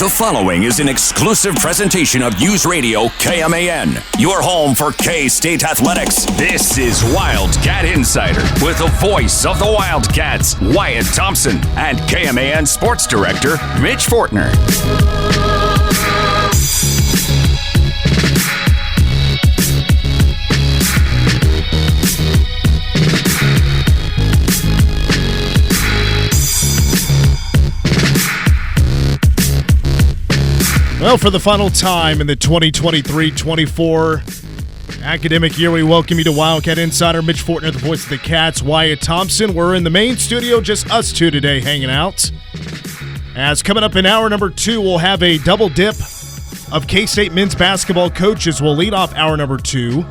The following is an exclusive presentation of News Radio KMAN, your home for K-State athletics. This is Wildcat Insider with the voice of the Wildcats, Wyatt Thompson, and KMAN Sports Director, Mitch Fortner. Well, for the final time in the 2023-24 academic year, we welcome you to Wildcat Insider. Mitch Fortner, the voice of the Cats, Wyatt Thompson. We're in the main studio, just us two today hanging out. As coming up in hour number 2, we'll have a double dip of K-State men's basketball coaches. We'll lead off hour number 2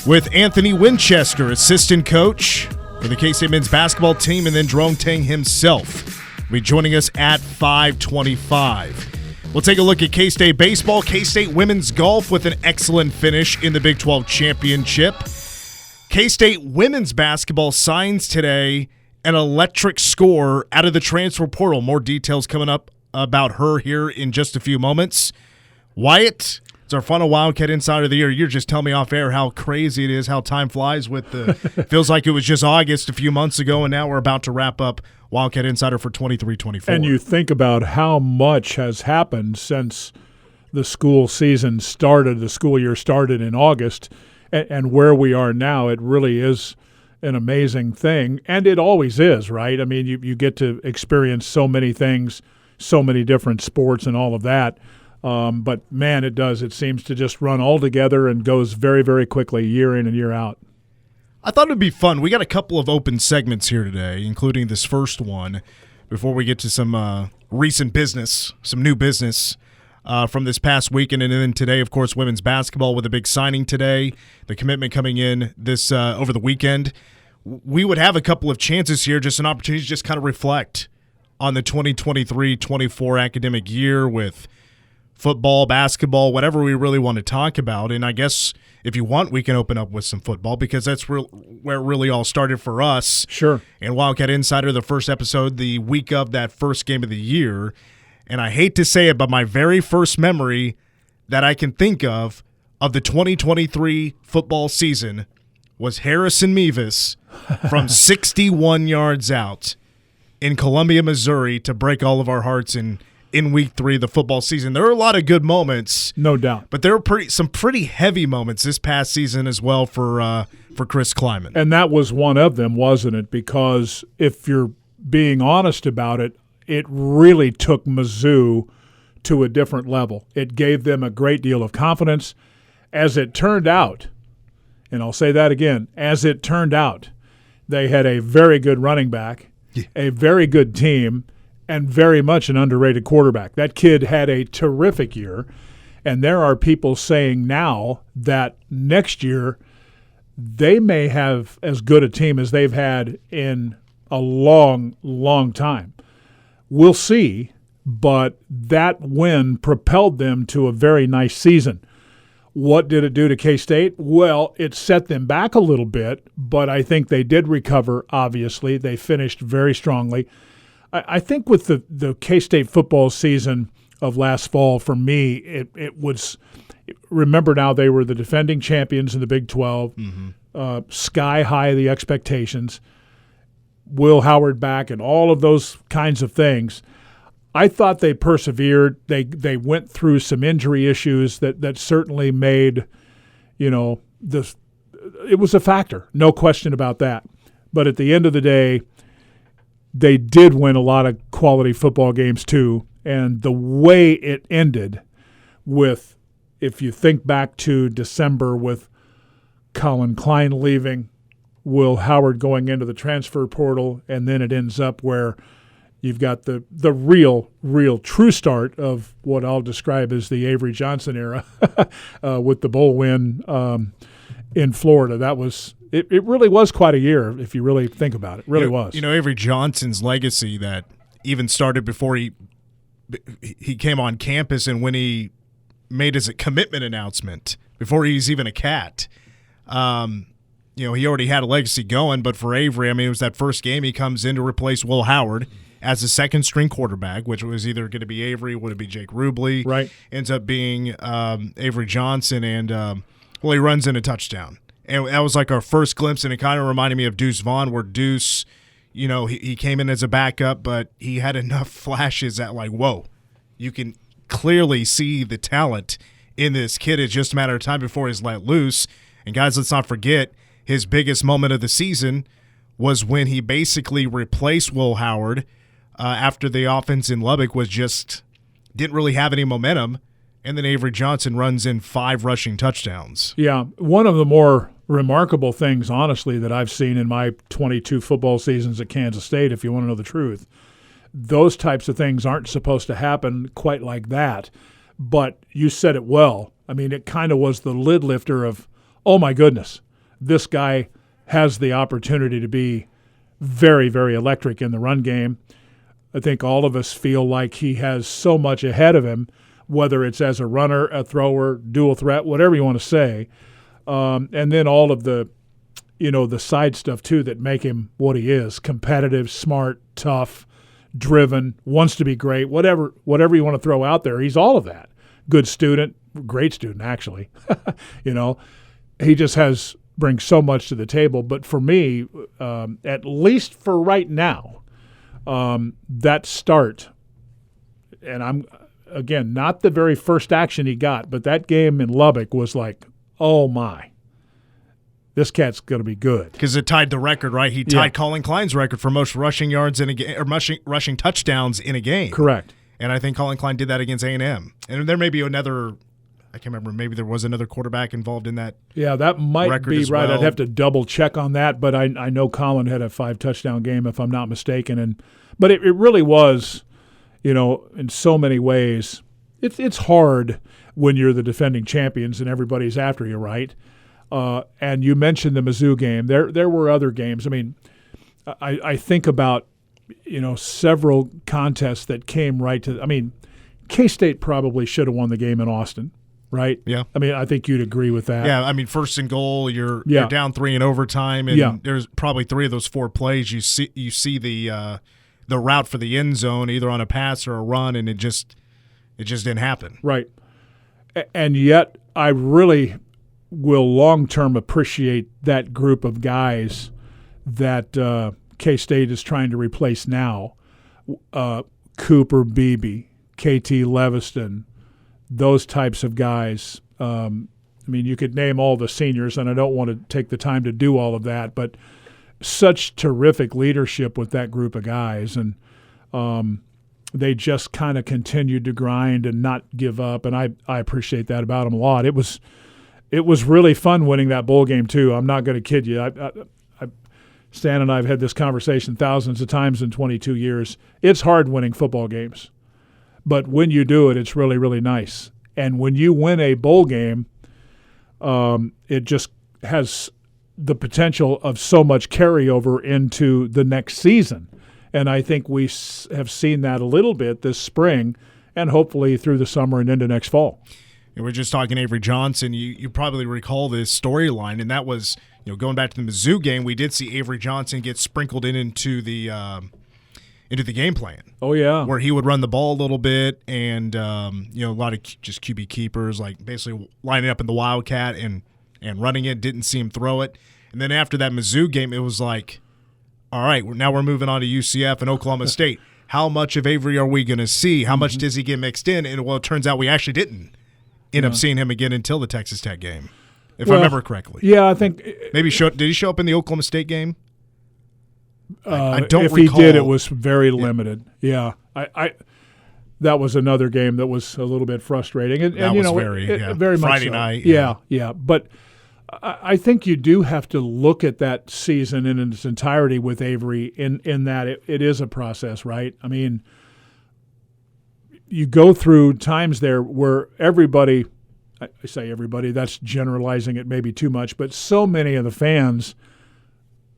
with Anthony Winchester, assistant coach for the K-State men's basketball team, and then Jerome Tang himself will be joining us at 5:25. We'll take a look at K-State baseball, K-State women's golf with an excellent finish in the Big 12 championship. K-State women's basketball signs today an electric score out of the transfer portal. More details coming up about her here in just a few moments. Wyatt, it's our final Wildcat Insider of the year. You're just telling me off air how crazy it is, how time flies with the feels like it was just August a few months ago, and now we're about to wrap up Wildcat Insider for 23-24. And you think about how much has happened since the school season started, the school year started in August, and where we are now. It really is an amazing thing, and it always is, right? I mean, you get to experience so many things, so many different sports and all of that. But, man, it does. It seems to just run all together and goes very, very quickly year in and year out. I thought it would be fun. We got a couple of open segments here today, including this first one, before we get to some recent business, some new business from this past weekend. And then today, of course, women's basketball with a big signing today, the commitment coming in this over the weekend. We would have a couple of chances here, just an opportunity to just kind of reflect on the 2023-24 academic year with football, basketball, whatever we really want to talk about. And I guess if you want, we can open up with some football because that's where it really all started for us. Sure. And Wildcat Insider, the first episode, the week of that first game of the year. And I hate to say it, but my very first memory that I can think of the 2023 football season was Harrison Mevis from 61 yards out in Columbia, Missouri to break all of our hearts in week 3 of the football season. There are a lot of good moments. No doubt. But there were some pretty heavy moments this past season as well for Chris Kleiman. And that was one of them, wasn't it? Because if you're being honest about it, it really took Mizzou to a different level. It gave them a great deal of confidence. As it turned out, and I'll say that again, as it turned out, they had a very good running back, a very good team, and very much an underrated quarterback. That kid had a terrific year, and there are people saying now that next year they may have as good a team as they've had in a long, long time. We'll see, but that win propelled them to a very nice season. What did it do to K-State? Well, it set them back a little bit, but I think they did recover, obviously. They finished very strongly. I think with the K-State football season of last fall, for me, it was – remember now they were the defending champions in the Big 12, sky high the expectations, Will Howard back and all of those kinds of things. I thought they persevered. They went through some injury issues that certainly made, this. It was a factor, no question about that. But at the end of the day, they did win a lot of quality football games too, and the way it ended with, if you think back to December with Colin Klein leaving, Will Howard going into the transfer portal, and then it ends up where you've got the real true start of what I'll describe as the Avery Johnson era with the bowl win in Florida. That was it really was quite a year if you really think about it. It really was. Avery Johnson's legacy that even started before he came on campus and when he made his commitment announcement before he was even a Cat. He already had a legacy going, but for Avery, it was that first game he comes in to replace Will Howard, as a second-string quarterback, which was either going to be Avery, would it be Jake Rubley? Right. Ends up being Avery Johnson, and, he runs in a touchdown. And that was like our first glimpse, and it kind of reminded me of Deuce Vaughn, where Deuce, he came in as a backup, but he had enough flashes that, like, whoa, you can clearly see the talent in this kid. It's just a matter of time before he's let loose. And, guys, let's not forget, his biggest moment of the season was when he basically replaced Will Howard after the offense in Lubbock didn't really have any momentum, and then Avery Johnson runs in 5 rushing touchdowns. Yeah, one of the more remarkable things, honestly, that I've seen in my 22 football seasons at Kansas State, if you want to know the truth, those types of things aren't supposed to happen quite like that. But you said it well. I mean, it kind of was the lid lifter of, oh, my goodness, this guy has the opportunity to be very, very electric in the run game. I think all of us feel like he has so much ahead of him, whether it's as a runner, a thrower, dual threat, whatever you want to say. And then all of the, the side stuff, too, that make him what he is: competitive, smart, tough, driven, wants to be great, whatever you want to throw out there. He's all of that. Good student, great student, actually. He just brings so much to the table. But for me, at least for right now, that start, and I'm, again, not the very first action he got, but that game in Lubbock was like, oh my, this cat's going to be good. Because it tied the record, right? He tied Colin Klein's record for most rushing yards in a game, or rushing touchdowns in a game. Correct. And I think Colin Klein did that against A&M. And there may be another, I can't remember, maybe there was another quarterback involved in that. Yeah, that might be right. Well. I'd have to double check on that, but I know Colin had a 5-touchdown game, if I'm not mistaken. But it really was, in so many ways, it's hard when you're the defending champions and everybody's after you, right? And you mentioned the Mizzou game. There were other games. I mean, I think about, several contests that came right to – I mean, K-State probably should have won the game in Austin, right? Yeah. I mean, I think you'd agree with that. Yeah, I mean, first and goal, you're down 3 in overtime, and there's probably 3 of those 4 plays. You see the route for the end zone, either on a pass or a run, and it just didn't happen. Right. And yet I really will long-term appreciate that group of guys that K-State is trying to replace now. Cooper Beebe, KT Leviston, those types of guys. I mean, you could name all the seniors, and I don't want to take the time to do all of that, but such terrific leadership with that group of guys. And they just kind of continued to grind and not give up, and I appreciate that about them a lot. It was really fun winning that bowl game too. I'm not going to kid you. Stan and I have had this conversation thousands of times in 22 years. It's hard winning football games, but when you do it, it's really, really nice. And when you win a bowl game, it just has the potential of so much carryover into the next season. And I think we have seen that a little bit this spring and hopefully through the summer and into next fall. And we're just talking Avery Johnson. You probably recall this storyline, and that was, going back to the Mizzou game, we did see Avery Johnson get sprinkled into the game plan. Oh, yeah. Where he would run the ball a little bit and, a lot of just QB keepers, like basically lining up in the Wildcat and running it, didn't see him throw it. And then after that Mizzou game, it was like, all right, now we're moving on to UCF and Oklahoma State. How much of Avery are we going to see? How much does he get mixed in? And, well, it turns out we actually didn't end up seeing him again until the Texas Tech game, if I remember correctly. Yeah, I think maybe did he show up in the Oklahoma State game? I don't recall. If he did, it was very limited. Yeah, I that was another game that was a little bit frustrating. And that was very much Friday night. Yeah. But I think you do have to look at that season in its entirety with Avery in that it is a process, right? I mean, you go through times there where everybody, I say everybody, that's generalizing it maybe too much, but so many of the fans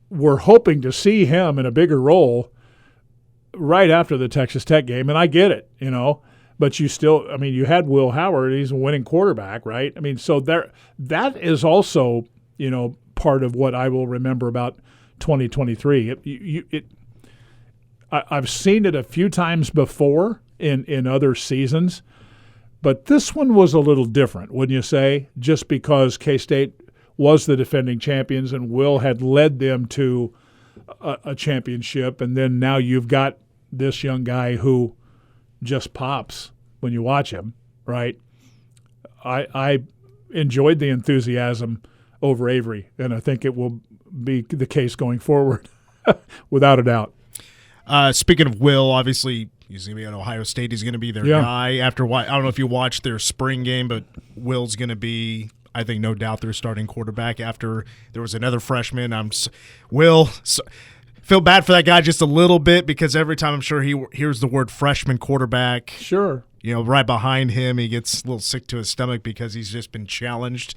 were hoping to see him in a bigger role right after the Texas Tech game, and I get it, but you still, I mean, you had Will Howard, he's a winning quarterback, right? I mean, so that is also, part of what I will remember about 2023. I've seen it a few times before in other seasons, but this one was a little different, wouldn't you say? Just because K-State was the defending champions and Will had led them to a championship, and then now you've got this young guy who just pops when you watch him, right? I enjoyed the enthusiasm over Avery, and I think it will be the case going forward, without a doubt. Speaking of Will, obviously he's going to be at Ohio State. He's going to be their guy after I don't know if you watched their spring game, but Will's going to be, I think, no doubt, their starting quarterback after there was another freshman. Feel bad for that guy just a little bit because every time I'm sure he hears the word freshman quarterback, sure, right behind him, he gets a little sick to his stomach because he's just been challenged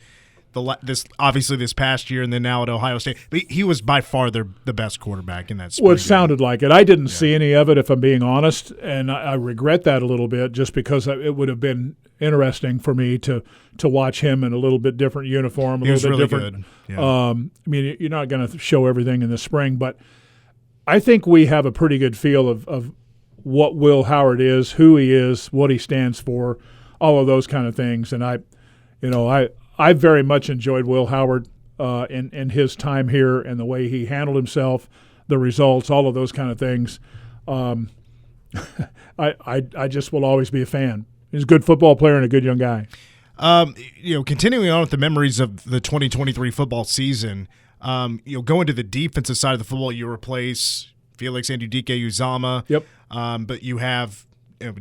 this past year and then now at Ohio State. But he was by far the best quarterback in that spring. Well, it sounded like it. I didn't see any of it, if I'm being honest, and I regret that a little bit just because it would have been interesting for me to watch him in a little bit different uniform, He was little bit really different. good. Yeah. I mean, you're not going to show everything in the spring, but I think we have a pretty good feel of what Will Howard is, who he is, what he stands for, all of those kind of things. And I very much enjoyed Will Howard in his time here and the way he handled himself, the results, all of those kind of things. I just will always be a fan. He's a good football player and a good young guy. Continuing on with the memories of the 2023 football season, going to the defensive side of the football, you replace Felix Anudike-Uzama. Yep. But you have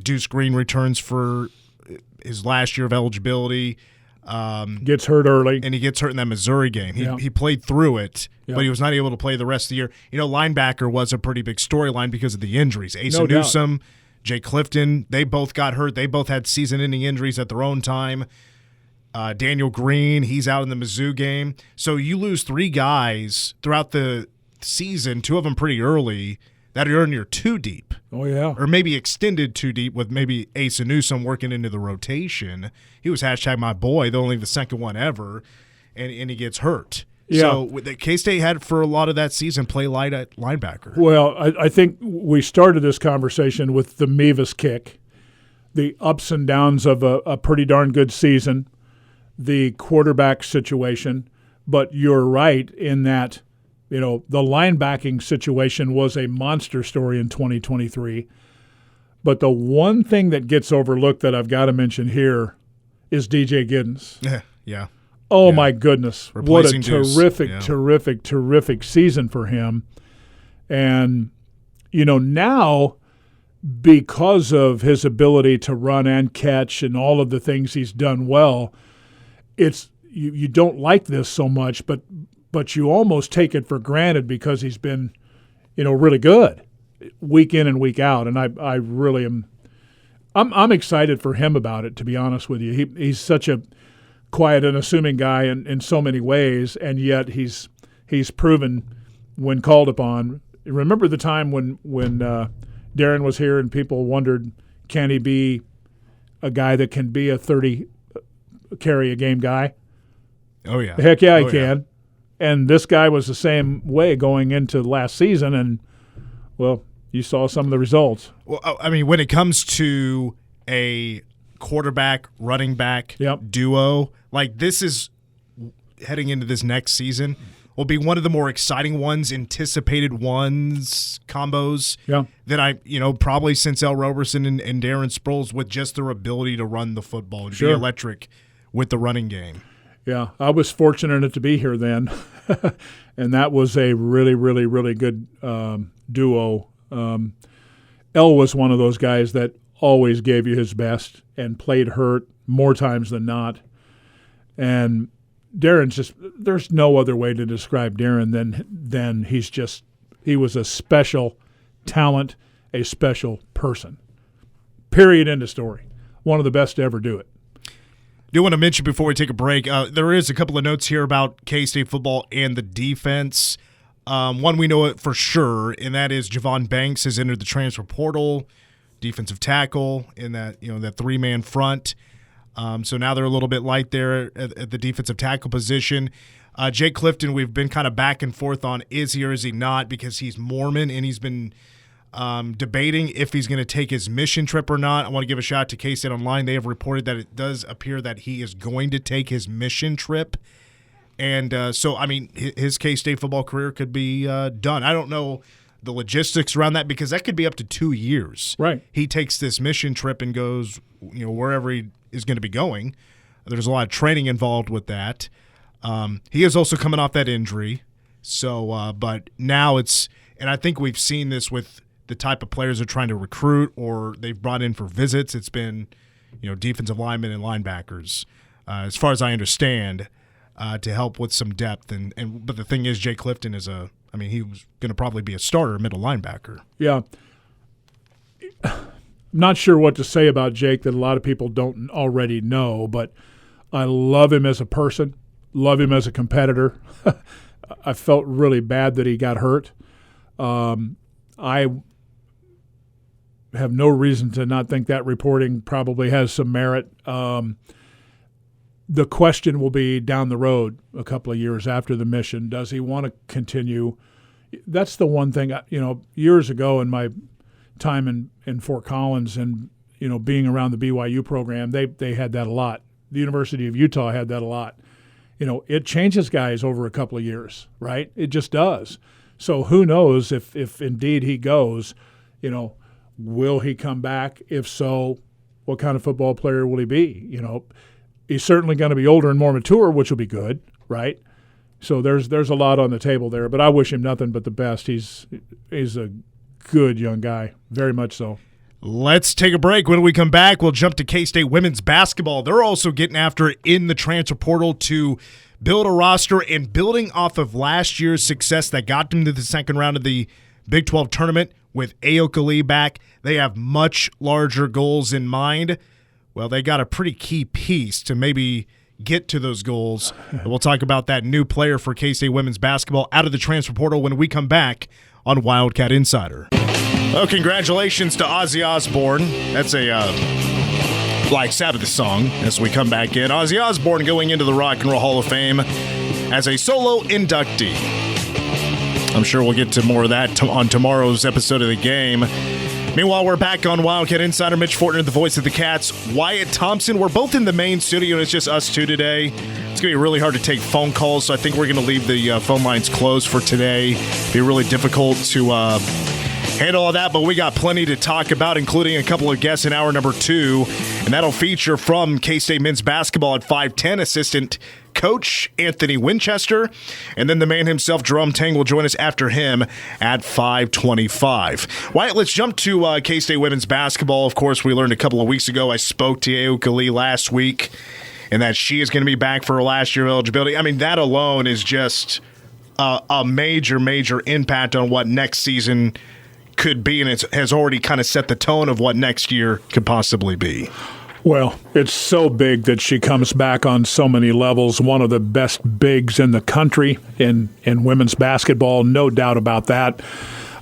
Deuce Green returns for his last year of eligibility. Gets hurt early. And he gets hurt in that Missouri game. He played through it, but he was not able to play the rest of the year. Linebacker was a pretty big storyline because of the injuries. Asa Newsome, Jay Clifton, they both got hurt. They both had season-ending injuries at their own time. Daniel Green, he's out in the Mizzou game. So you lose three guys throughout the season, two of them pretty early, that are in your two deep. Oh, yeah. Or maybe extended two deep with maybe Asa Newsome working into the rotation. He was #myboy, the only the second one ever, and he gets hurt. Yeah. So the K-State had for a lot of that season play light at linebacker. Well, I think we started this conversation with the Mevis kick, the ups and downs of a pretty darn good season, the quarterback situation. But you're right in that, the linebacking situation was a monster story in 2023. But the one thing that gets overlooked that I've got to mention here is DJ Giddens. Yeah. Oh, my goodness. Replacing what a terrific season for him. And, now because of his ability to run and catch and all of the things he's done well, it's you don't like this so much, but you almost take it for granted because he's been, really good week in and week out. And I really am – I'm excited for him about it, to be honest with you. He's such a quiet and assuming guy in so many ways, and yet he's proven when called upon. Remember the time when Darren was here and people wondered, can he be a guy that can be a 30 carry a game guy? Oh, yeah. Heck yeah, he can. And this guy was the same way going into last season, and, well, you saw some of the results. Well, I mean, when it comes to a quarterback, running back duo, like this is heading into this next season will be one of the more exciting ones, anticipated ones, combos that I, probably since L. Roberson and Darren Sproles with just their ability to run the football and be electric with the running game. Yeah, I was fortunate to be here then, and that was a really, really, really good duo. L was one of those guys that always gave you his best and played hurt more times than not. And Darren's there's no other way to describe Darren than he was a special talent, a special person. Period, end of story. One of the best to ever do it. I do want to mention before we take a break, there is a couple of notes here about K-State football and the defense. One we know it for sure, and that is Javon Banks has entered the transfer portal, defensive tackle in that that three-man front. So now they're a little bit light there at the defensive tackle position. Jake Clifton, we've been kind of back and forth on is he or is he not because he's Mormon and he's been debating if he's going to take his mission trip or not. I want to give a shout out to K-State Online. They have reported that it does appear that he is going to take his mission trip. And so, I mean, his K-State football career could be done. I don't know the logistics around that because that could be up to 2 years. Right. He takes this mission trip and goes, wherever he is going to be going. There's a lot of training involved with that. He is also coming off that injury. So, but now it's – and I think we've seen this with the type of players they're trying to recruit or they've brought in for visits. It's been, defensive linemen and linebackers, as far as I understand, to help with some depth. But the thing is, Jay Clifton is he was going to probably be a starter middle linebacker. Yeah. Not sure what to say about Jake that a lot of people don't already know, but I love him as a person, love him as a competitor. I felt really bad that he got hurt. I have no reason to not think that reporting probably has some merit. The question will be down the road a couple of years after the mission. Does he want to continue? That's the one thing, years ago in my time in Fort Collins and, being around the BYU program, they had that a lot. The University of Utah had that a lot. It changes guys over a couple of years, right? It just does. So who knows if indeed he goes, will he come back? If so, what kind of football player will he be? He's certainly going to be older and more mature, which will be good, right? So there's a lot on the table there, but I wish him nothing but the best. He's a good young guy, very much so. Let's take a break. When we come back, we'll jump to K-State women's basketball. They're also getting after it in the transfer portal to build a roster and building off of last year's success that got them to the second round of the Big 12 tournament with Aoka Lee back. They have much larger goals in mind. Well, they got a pretty key piece to maybe get to those goals. And we'll talk about that new player for K-State women's basketball out of the transfer portal when we come back on Wildcat Insider. Well, congratulations to Ozzy Osbourne. That's a Black Sabbath song as we come back in. Ozzy Osbourne going into the Rock and Roll Hall of Fame as a solo inductee. I'm sure we'll get to more of that on tomorrow's episode of the game. Meanwhile, we're back on Wildcat Insider. Mitch Fortner, the voice of the Cats. Wyatt Thompson. We're both in the main studio, and it's just us two today. It's going to be really hard to take phone calls, so I think we're going to leave the phone lines closed for today. It'll be really difficult to handle all that, but we got plenty to talk about, including a couple of guests in hour number 2, and that'll feature from K-State men's basketball at 5:10, assistant coach Anthony Winchester, and then the man himself, Jerome Tang, will join us after him at 5:25. Wyatt, let's jump to K-State women's basketball. Of course, we learned a couple of weeks ago, I spoke to Aoka Lee last week, and that she is going to be back for her last year of eligibility. I mean, that alone is just a major, major impact on what next season could be, and it has already kind of set the tone of what next year could possibly be. Well, it's so big that she comes back on so many levels. One of the best bigs in the country in women's basketball, no doubt about that.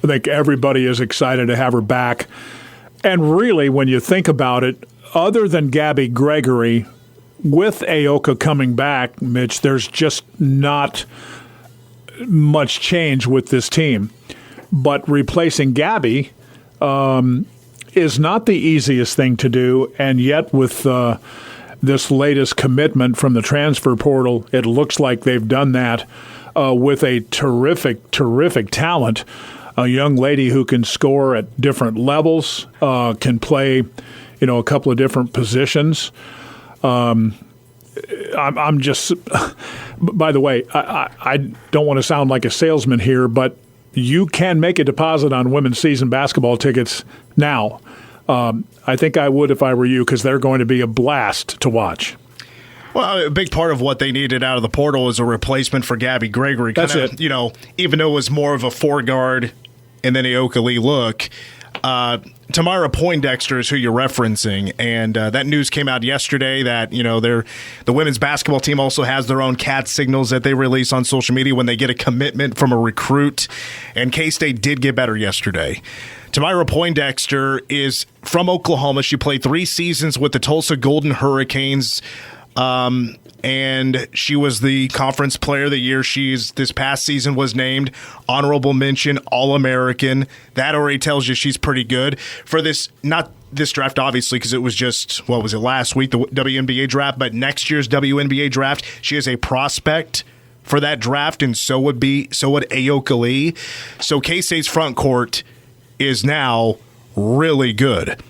I think everybody is excited to have her back. And really, when you think about it, other than Gabby Gregory, with Aoka coming back, Mitch, there's just not much change with this team. But replacing Gabby is not the easiest thing to do, and yet with this latest commitment from the transfer portal, it looks like they've done that with a terrific, terrific talent, a young lady who can score at different levels, can play, a couple of different positions. I'm just, by the way, I don't want to sound like a salesman here, but you can make a deposit on women's season basketball tickets now. I think I would if I were you, because they're going to be a blast to watch. Well, a big part of what they needed out of the portal is a replacement for Gabby Gregory. That's it. Even though it was more of a four-guard and then Aoka Lee look, Temira Poindexter is who you're referencing, and that news came out yesterday that the women's basketball team also has their own cat signals that they release on social media when they get a commitment from a recruit, and K-State did get better yesterday. Temira Poindexter is from Oklahoma. She played 3 seasons with the Tulsa Golden Hurricanes. And she was the conference player of the year. This past season was named honorable mention All-American. That already tells you she's pretty good for this, not this draft, obviously, because it was just, what was it, last week, the WNBA draft, but next year's WNBA draft, she is a prospect for that draft, and so would Ayoka Lee. So K-State's front court is now really good.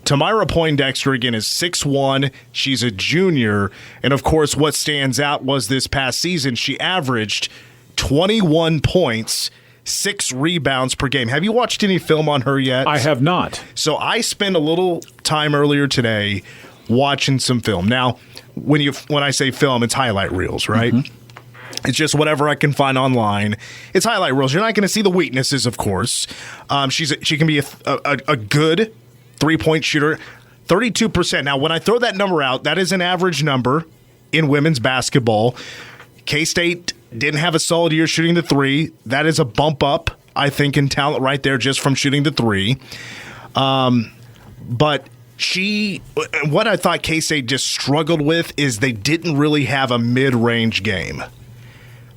Temira Poindexter, again, is 6'1". She's a junior. And, of course, what stands out was this past season, she averaged 21 points, 6 rebounds per game. Have you watched any film on her yet? I have not. So I spent a little time earlier today watching some film. Now, when I say film, it's highlight reels, right? Mm-hmm. It's just whatever I can find online. It's highlight reels. You're not going to see the weaknesses, of course. She can be a good three-point shooter, 32%. Now, when I throw that number out, that is an average number in women's basketball. K-State didn't have a solid year shooting the three. That is a bump up, I think, in talent right there just from shooting the three. But what I thought K-State just struggled with is they didn't really have a mid-range game.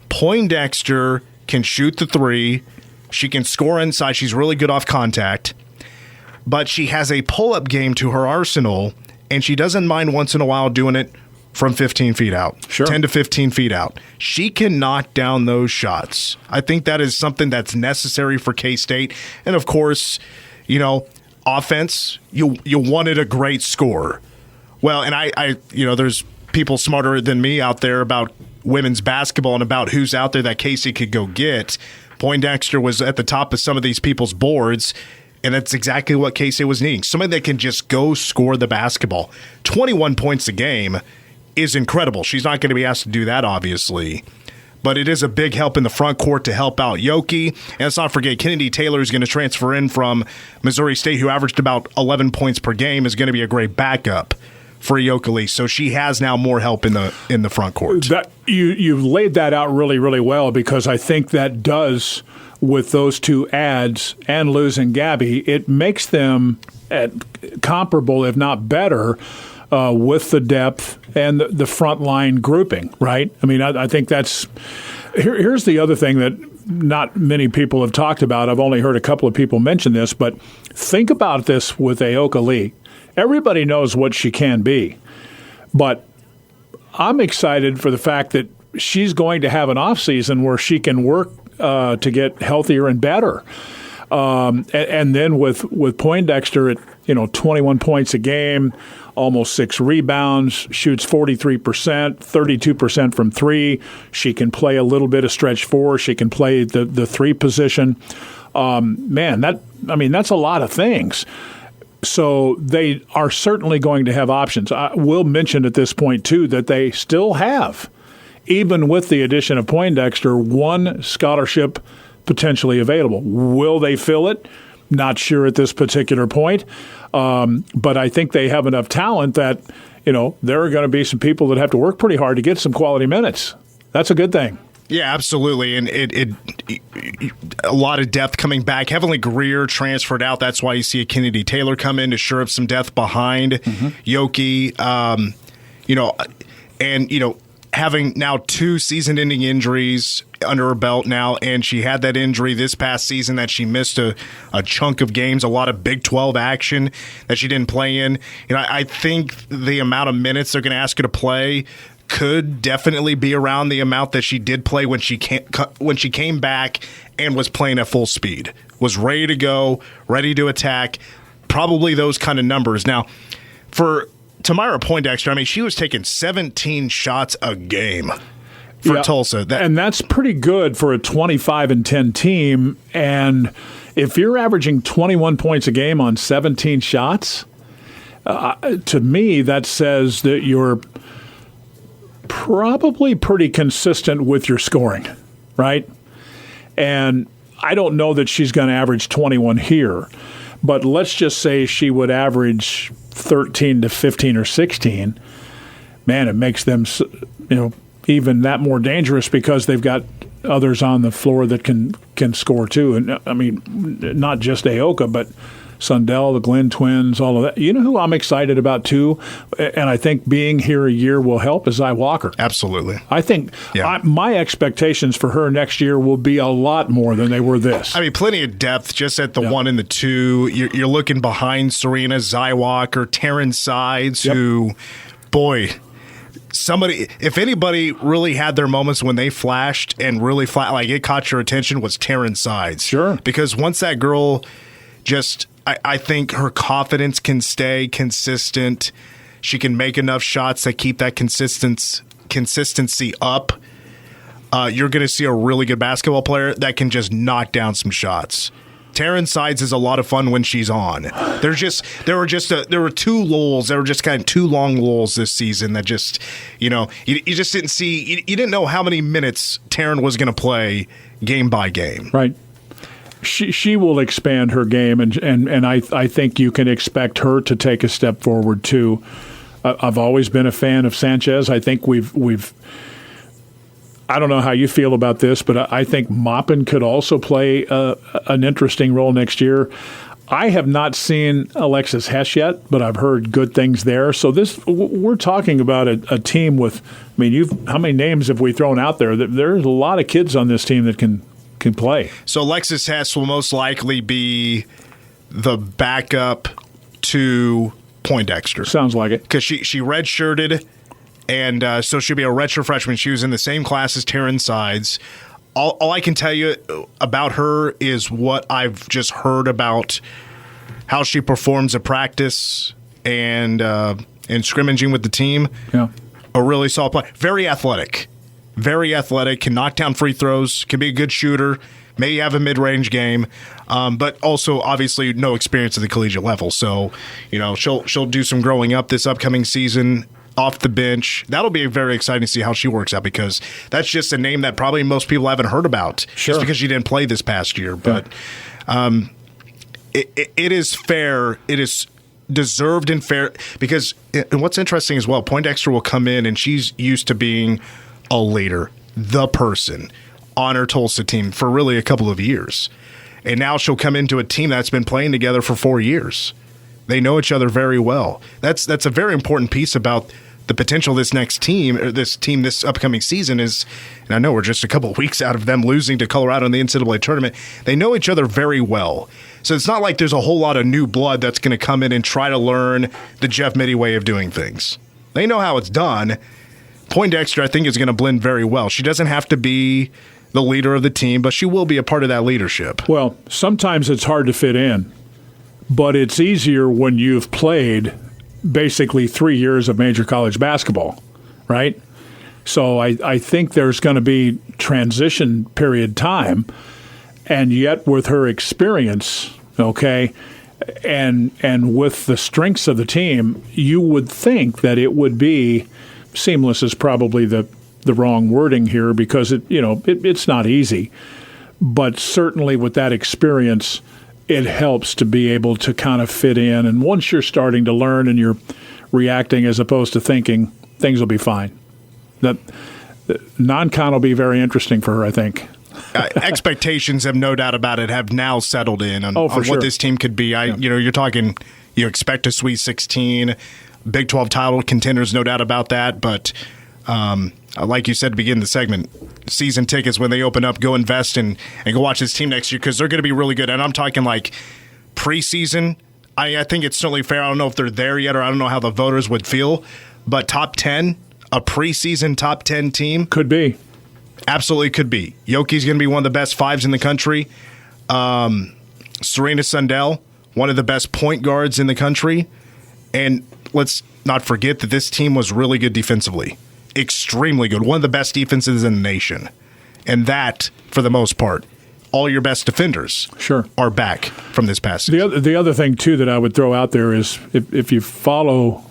Poindexter can shoot the three. She can score inside. She's really good off contact. But she has a pull-up game to her arsenal, and she doesn't mind once in a while doing it from 15 feet out, sure. 10 to 15 feet out. She can knock down those shots. I think that is something that's necessary for K-State. And, of course, offense, you wanted a great score. Well, and I there's people smarter than me out there about women's basketball and about who's out there that K-State could go get. Poindexter was at the top of some of these people's boards, and that's exactly what K-State was needing. Somebody that can just go score the basketball. 21 points a game is incredible. She's not going to be asked to do that, obviously. But it is a big help in the front court to help out Yoki. And let's not forget, Kennedy Taylor is going to transfer in from Missouri State, who averaged about 11 points per game, is going to be a great backup for Ayoka Lee. So she has now more help in the front court. You've laid that out really, really well, because I think that does, with those two adds and losing Gabby, it makes them comparable, if not better, with the depth and the front line grouping, right? I mean, I think that's – here's the other thing that not many people have talked about. I've only heard a couple of people mention this, but think about this with Ayoka Lee. Everybody knows what she can be, but I'm excited for the fact that she's going to have an offseason where she can work to get healthier and better. And then with Poindexter at 21 points a game, almost 6 rebounds, shoots 43%, 32% from three. She can play a little bit of stretch four. She can play the three position. That's a lot of things. So they are certainly going to have options. I will mention at this point, too, that they still have, even with the addition of Poindexter, one scholarship potentially available. Will they fill it? Not sure at this particular point. But I think they have enough talent that, there are going to be some people that have to work pretty hard to get some quality minutes. That's a good thing. Yeah, absolutely. And it a lot of depth coming back. Heavenly Greer transferred out. That's why you see a Kennedy Taylor come in to shore up some depth behind Yoki. Having now 2 season-ending injuries under her belt now, and she had that injury this past season that she missed a chunk of games, a lot of Big 12 action that she didn't play in. I think the amount of minutes they're going to ask her to play could definitely be around the amount that she did play when she came back and was playing at full speed, was ready to go, ready to attack, probably those kind of numbers. Now, for Temira Poindexter, she was taking 17 shots a game for Tulsa. And that's pretty good for a 25-10 team. And if you're averaging 21 points a game on 17 shots, to me, that says that you're probably pretty consistent with your scoring, right? And I don't know that she's going to average 21 here, but let's just say she would average 13 to 15 or 16. Man, it makes them, even that more dangerous, because they've got others on the floor that can score too. And not just Ayoka, but Sundell, the Glenn twins, all of that. You know who I'm excited about too, and I think being here a year will help, is Zy Walker. Absolutely. I think my expectations for her next year will be a lot more than they were this. I mean, plenty of depth just at the 1 and the 2. You're looking behind Serena, Zy Walker, Taryn Sides, who, boy, if anybody really had their moments when they flashed and really like it caught your attention, was Taryn Sides. Sure. Because once that girl just, I think her confidence can stay consistent. She can make enough shots that keep that consistency up. You're going to see a really good basketball player that can just knock down some shots. Taryn Sides is a lot of fun when she's on. There were 2 lulls. There were just kind of 2 long lulls this season that just, you just didn't see. You didn't know how many minutes Taryn was going to play game by game. Right. She will expand her game, and I think you can expect her to take a step forward too. I've always been a fan of Sanchez. I think we've. I don't know how you feel about this, but I think Maupin could also play an interesting role next year. I have not seen Alexis Hess yet, but I've heard good things there. So we're talking about a team with. I mean, how many names have we thrown out there? There's a lot of kids on this team that can play. So Alexis Hess will most likely be the backup to Poindexter. Sounds like it. Because she redshirted, and so she'll be a redshirt freshman. She was in the same class as Taryn Sides. All I can tell you about her is what I've just heard about how she performs at practice and scrimmaging with the team. Yeah. A really solid player. Very athletic. Very athletic, can knock down free throws, can be a good shooter, may have a mid-range game, but also obviously no experience at the collegiate level. So, she'll do some growing up this upcoming season off the bench. That'll be very exciting to see how she works out, because that's just a name that probably most people haven't heard about, just because she didn't play this past year. But it is fair. It is deserved and fair, because and what's interesting as well, Poindexter will come in and she's used to being a leader, the person on her Tulsa team for really a couple of years. And now she'll come into a team that's been playing together for 4 years. They know each other very well. That's a very important piece about the potential of this next team, or this upcoming season is, and I know we're just a couple of weeks out of them losing to Colorado in the NCAA tournament. They know each other very well. So it's not like there's a whole lot of new blood that's going to come in and try to learn the Jeff Mittie way of doing things. They know how it's done. Poindexter, I think, is going to blend very well. She doesn't have to be the leader of the team, but she will be a part of that leadership. Well, sometimes it's hard to fit in, but it's easier when you've played basically 3 years of major college basketball, right? So I think there's going to be transition period time, and yet with her experience, okay, and with the strengths of the team, you would think that it would be seamless is probably the wrong wording here, because it's not easy, but certainly with that experience, it helps to be able to kind of fit in. And once you're starting to learn and you're reacting as opposed to thinking, things will be fine. That non-con will be very interesting for her, I think. Expectations, have no doubt about it, have now settled in on sure. what this team could be. You're talking, you expect a Sweet 16. Big 12 title contenders, no doubt about that. But like you said to begin the segment, season tickets, when they open up, go invest and go watch this team next year, because they're going to be really good. And I'm talking like preseason. I think it's certainly fair. I don't know if they're there yet, or I don't know how the voters would feel. But top 10, a preseason top 10 team. Could be. Absolutely could be. Yoki's going to be one of the best 5s in the country. Serena Sundell, one of the best point guards in the country. And let's not forget that this team was really good defensively. Extremely good. One of the best defenses in the nation. And that, for the most part, all your best defenders are back from this past season. The other thing, too, that I would throw out there is if you follow,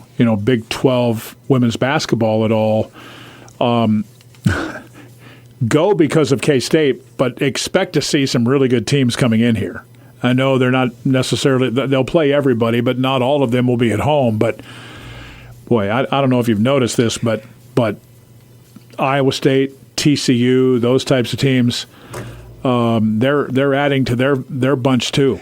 Big 12 women's basketball at all, go because of K-State, but expect to see some really good teams coming in here. I know they're not necessarily – they'll play everybody, but not all of them will be at home. But, boy, I don't know if you've noticed this, but Iowa State, TCU, those types of teams, they're adding to their bunch too.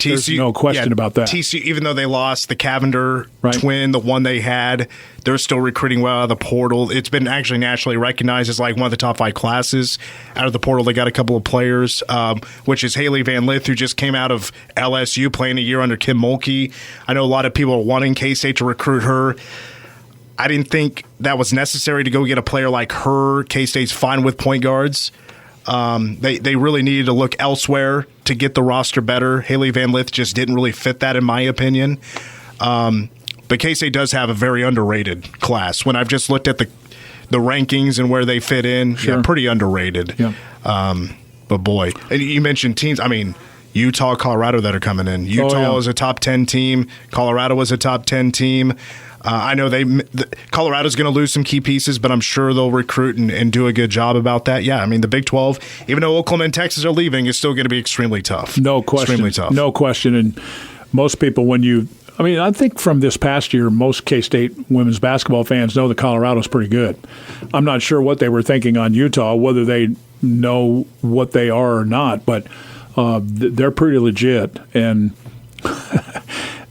There's no question about that. TCU, even though they lost the Cavender Right. twin, the one they had, they're still recruiting well out of the portal. It's been actually nationally recognized as like one of the top 5 classes out of the portal. They got a couple of players, which is Haley Van Lith, who just came out of LSU playing a year under Kim Mulkey. I know a lot of people are wanting K-State to recruit her. I didn't think that was necessary to go get a player like her. K-State's fine with point guards. They really needed to look elsewhere to get the roster better. Haley Van Lith just didn't really fit that, in my opinion. But K-State does have a very underrated class. When I've just looked at the rankings and where they fit in, yeah, pretty underrated. Yeah. But boy, and you mentioned teams. I mean, Utah, Colorado that are coming in. Utah is a top 10 team. Colorado was a top 10 team. I know Colorado's going to lose some key pieces, but I'm sure they'll recruit and do a good job about that. Yeah, I mean, the Big 12, even though Oklahoma and Texas are leaving, is still going to be extremely tough. No question. Extremely tough. No question. And most people, I think from this past year, most K-State women's basketball fans know that Colorado's pretty good. I'm not sure what they were thinking on Utah, whether they know what they are or not, but they're pretty legit. And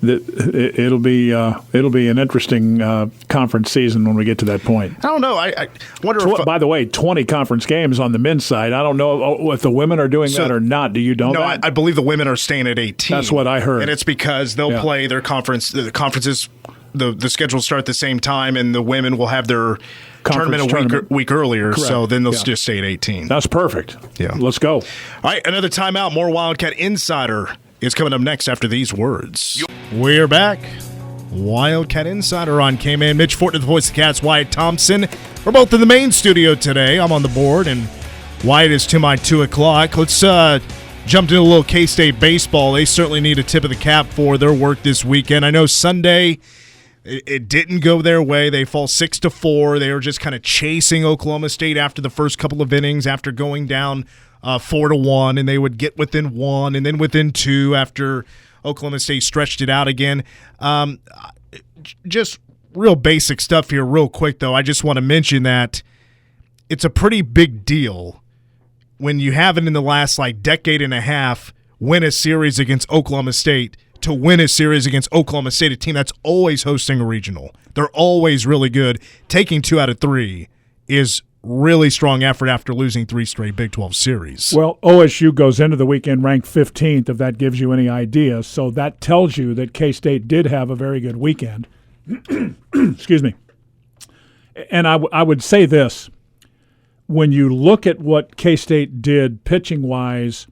it'll be an interesting conference season when we get to that point. I don't know. I wonder if, by the way, 20 conference games on the men's side. I don't know if the women are doing that or not. Do you know that? I believe the women are staying at 18. That's what I heard. And it's because they'll play their conference. The conferences, the schedule start at the same time, and the women will have their tournament a week earlier. Correct. So then they'll just stay at 18. That's perfect. Yeah. Let's go. All right, another timeout. More Wildcat Insider is coming up next after these words. We're back. Wildcat Insider on K-Man. Mitch Fortner, the voice of the Cats, Wyatt Thompson. We're both in the main studio today. I'm on the board, and Wyatt is to my 2 o'clock. Let's jump into a little K-State baseball. They certainly need a tip of the cap for their work this weekend. I know Sunday it didn't go their way. They fall 6-4. They were just kind of chasing Oklahoma State after the first couple of innings after going down 4-1, and they would get within 1 and then within 2 after Oklahoma State stretched it out again. Just real basic stuff here real quick, though. I just want to mention that it's a pretty big deal when you haven't in the last decade and a half win a series against Oklahoma State to win a series against Oklahoma State, a team that's always hosting a regional. They're always really good. Taking 2 out of 3 is really strong effort after losing 3 straight Big 12 series. Well, OSU goes into the weekend ranked 15th, if that gives you any idea. So that tells you that K-State did have a very good weekend. Excuse me. And I would say this. When you look at what K-State did pitching-wise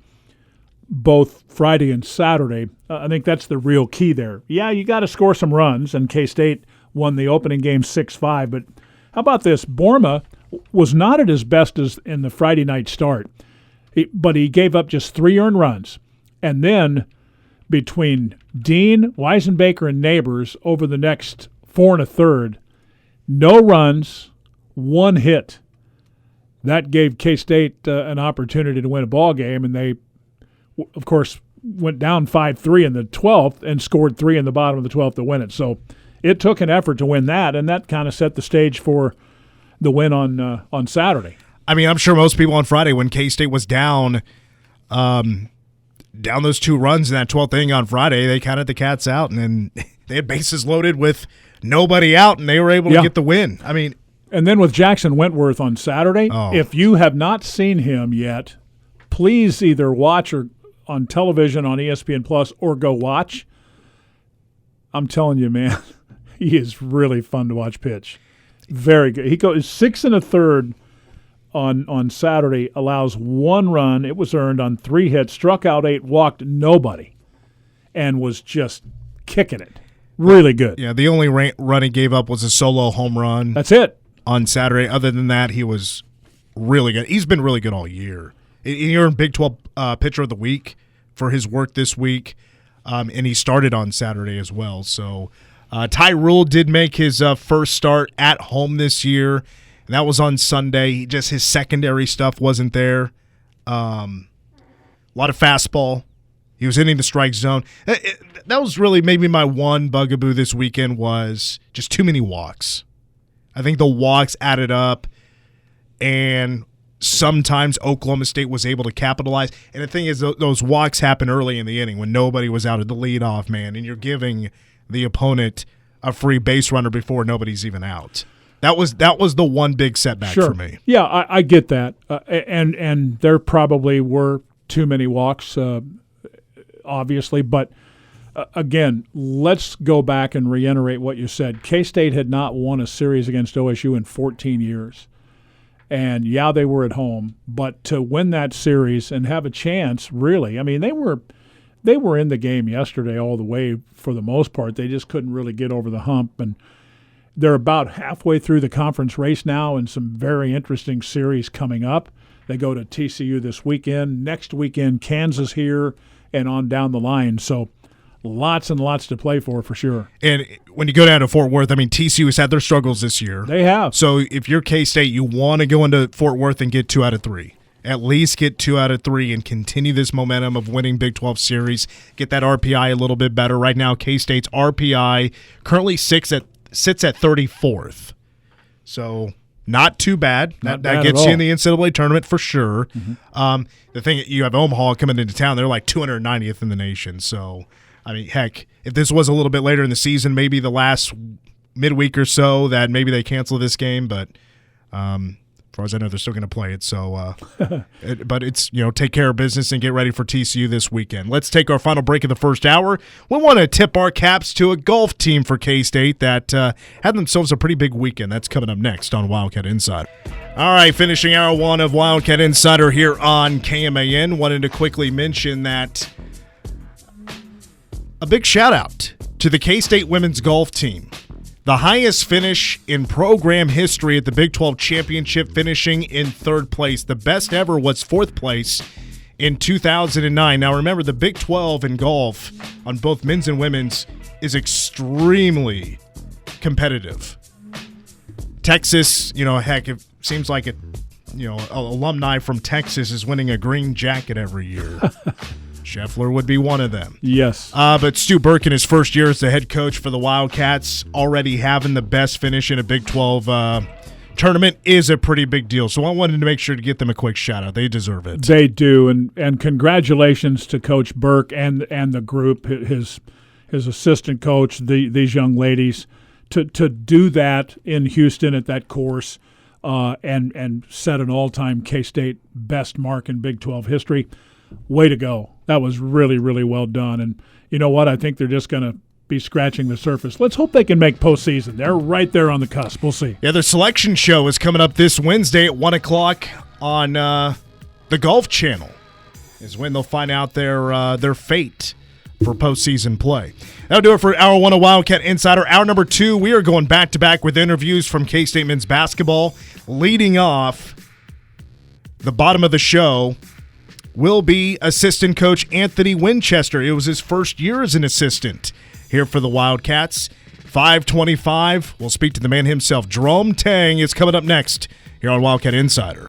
both Friday and Saturday, I think that's the real key there. Yeah, you got to score some runs, and K-State won the opening game 6-5. But how about this? Borma was not at his best as in the Friday night start, but he gave up just 3 earned runs. And then between Dean, Weisenbaker, and Neighbors over the next 4 1/3, no runs, 1 hit. That gave K-State an opportunity to win a ball game, and they, of course, went down 5-3 in the 12th and scored 3 in the bottom of the 12th to win it. So it took an effort to win that, and that kind of set the stage for the win on Saturday. I mean, I'm sure most people on Friday, when K-State was down those 2 runs in that 12th inning on Friday, they counted the Cats out, and then they had bases loaded with nobody out, and they were able to get the win. I mean, and then with Jackson Wentworth on Saturday, if you have not seen him yet, please either watch or on television on ESPN Plus or go watch. I'm telling you, man, he is really fun to watch pitch. Very good. He goes 6 1/3 on Saturday, allows 1 run. It was earned on 3 hits, struck out 8, walked nobody, and was just kicking it. Really good. Yeah, the only run he gave up was a solo home run. That's it. On Saturday. Other than that, he was really good. He's been really good all year. He earned Big 12 Pitcher of the Week for his work this week, and he started on Saturday as well. So Ty Rule did make his first start at home this year, and that was on Sunday. Just his secondary stuff wasn't there. A lot of fastball. He was hitting the strike zone. That was really maybe my one bugaboo this weekend was just too many walks. I think the walks added up, and sometimes Oklahoma State was able to capitalize. And the thing is, those walks happen early in the inning when nobody was out at the leadoff man, and you're giving the opponent a free base runner before nobody's even out. That was the one big setback for me. Yeah, I get that, and there probably were too many walks, obviously. But again, let's go back and reiterate what you said. K-State had not won a series against OSU in 14 years. And, yeah, they were at home. But to win that series and have a chance, really, I mean, they were in the game yesterday all the way for the most part. They just couldn't really get over the hump. And they're about halfway through the conference race now and some very interesting series coming up. They go to TCU this weekend. Next weekend, Kansas here and on down the line. So lots and lots to play for sure. And when you go down to Fort Worth, I mean, TCU has had their struggles this year. They have. So if you're K-State, you want to go into Fort Worth and get 2 out of 3. At least get 2 out of 3 and continue this momentum of winning Big 12 series. Get that RPI a little bit better. Right now, K-State's RPI currently sits at 34th. So not too bad. That gets you in the NCAA tournament for sure. Mm-hmm. The thing, you have Omaha coming into town. They're like 290th in the nation. So, I mean, heck, if this was a little bit later in the season, maybe the last midweek or so, that maybe they cancel this game. But as far as I know, they're still going to play it. So, but it's, take care of business and get ready for TCU this weekend. Let's take our final break of the first hour. We want to tip our caps to a golf team for K-State that had themselves a pretty big weekend. That's coming up next on Wildcat Insider. All right, finishing hour 1 of Wildcat Insider here on KMAN. Wanted to quickly mention that a big shout out to the K-State women's golf team. The highest finish in program history at the Big 12 Championship, finishing in 3rd place. The best ever was 4th place in 2009. Now remember, the Big 12 in golf on both men's and women's is extremely competitive. Texas, heck, it seems like alumni from Texas is winning a green jacket every year. Scheffler would be one of them. Yes. But Stu Burke, in his first year as the head coach for the Wildcats, already having the best finish in a Big 12 tournament is a pretty big deal. So I wanted to make sure to get them a quick shout-out. They deserve it. They do, and congratulations to Coach Burke and the group, his assistant coach, these young ladies, to do that in Houston at that course and set an all-time K-State best mark in Big 12 history. Way to go. That was really, really well done. And you know what? I think they're just going to be scratching the surface. Let's hope they can make postseason. They're right there on the cusp. We'll see. Yeah, their selection show is coming up this Wednesday at 1 o'clock on the Golf Channel is when they'll find out their fate for postseason play. That'll do it for hour 1 of Wildcat Insider. Hour number 2, we are going back-to-back with interviews from K-State men's basketball. Leading off the bottom of the show will be assistant coach Anthony Winchester. It was his first year as an assistant here for the Wildcats. 5:25, we'll speak to the man himself. Jerome Tang is coming up next here on Wildcat Insider.